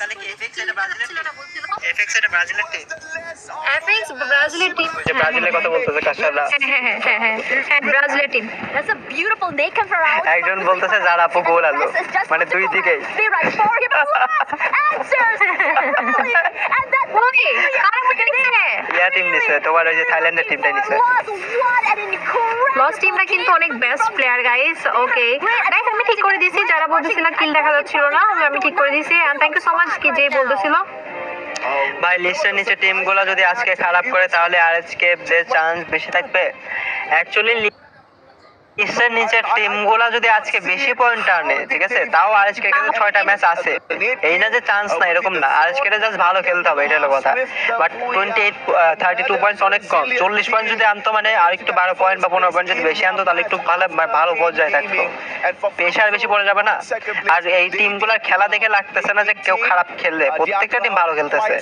তাহলে কি এফএক্স এটা ব্রাজিলের টিম? এফএক্স এটা ব্রাজিলের টিম? এফএক্স ব্রাজিলের টিম। যে ব্রাজিলের কথা বলতেছে কাশারা। হ্যাঁ ব্রাজিলের team. That's a beautiful naked for out. একজন বলতেছে যারা আপু গোল আলো, মানে দুই দিকেই। Be right for him. Answers. And that ওই কারা বলতেছে? ইয়া টিম নিছে, তোমার ওই যে থাইল্যান্ডের টিমটাই নিছে। was what an incredible. Loss টিমটা কিন্তু অনেক best player guys. Okay guys আমি ঠিক করে দিয়েছি, যারা বলতেছিল কিল দেখা যাচ্ছিল না আমি ঠিক করে দিয়েছি। And thank you so much কি যে বলতেছিল। ভাই লিস্টের নিচে টিমগুলো যদি আজকে খারাপ করে তাহলে আরএসকে দের চান্স বেশি থাকবে। অ্যাকচুয়ালি লিস্টের নিচের টিমগুলো যদি আজকে বেশি পয়েন্ট আনে, ঠিক আছে, তাও আরএসকে কিন্তু 6টা ম্যাচ আছে, এই না যে চান্স না এরকম না, আরএসকে জাস্ট ভালো খেলতে হবে, এটা হলো কথা। বাট 32 পয়েন্টস অনেক কম। 40 পয়েন্ট যদি আনতো, মানে আর একটু 12 পয়েন্ট বা 15 পয়েন্ট যদি বেশি আনতো, তাহলে একটু ভালো পর্যায়ে থাকতো, প্রেশার বেশি পড়ে যাবে না। আর এই টিমগুলোর খেলা দেখে লাগতেছে না যে কেউ খারাপ খেললে, প্রত্যেকটা টিম ভালো খেলতেছে।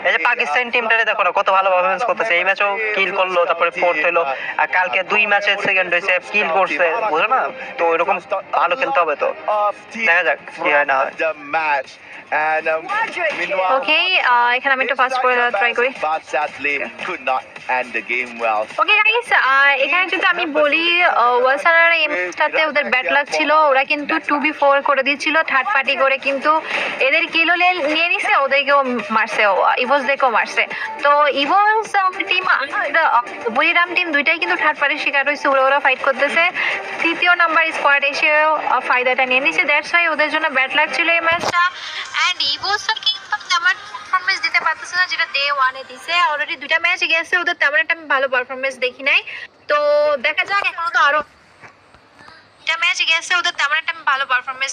এই যে পাকিস্তান টিমটারে দেখো না কত ভালো পারফরমেন্স করতেছে, এই ম্যাচেও কিল করলো, তারপরে ফোর্থ হলো, আর কালকে 2 ম্যাচে সেকেন্ড হয়েছে, কিল করছে, বুঝো না? তো এরকম ভালো খেলতে হবে, তো দেখা যাক কি হয় না হয়। ওকে এখানে আমি একটু ফাস্ট করে ট্রাই করি। ওকে গাইস এখানে যদি আমি বলি ওয়ালসানার এই ম্যাচটাতে ওদের ব্যাড লাক ছিল, ওরা কিন্তু 2v4 করে দিয়েছিল থার্ড পার্টি করে, কিন্তু এদের কিলো নিয়ে নিছে, ওদেরকেও মারছে, ইভোসদেরকেও মারছে। তো ইভোস টিম আর বুড়িরাম টিম দুইটাই কিন্তু থার্ড পার্টির শিকার হয়েছে, ওরা ফাইট করতেছে। তৃতীয় নাম্বার স্কোয়াড এসেও ফায়দাটা নিয়ে নিছে, দ্যাটস ওয়াই ওদের জন্য ব্যাড লাক ছিল এই ম্যাচটা। অ্যান্ড ইভোসটা কিন্তু তেমন পারফরমেন্স দিতে পারতেছে না যেটা ডে ওয়ানে দিছে। অলরেডি 2টা ম্যাচ গেছে, ওদের তেমন একটা আমি ভালো পারফরমেন্স দেখি নাই। তো দেখা যাক, এখনো তো আরো 2টা ম্যাচ গেছে, ওদের তেমন একটা আমি ভালো পারফরমেন্স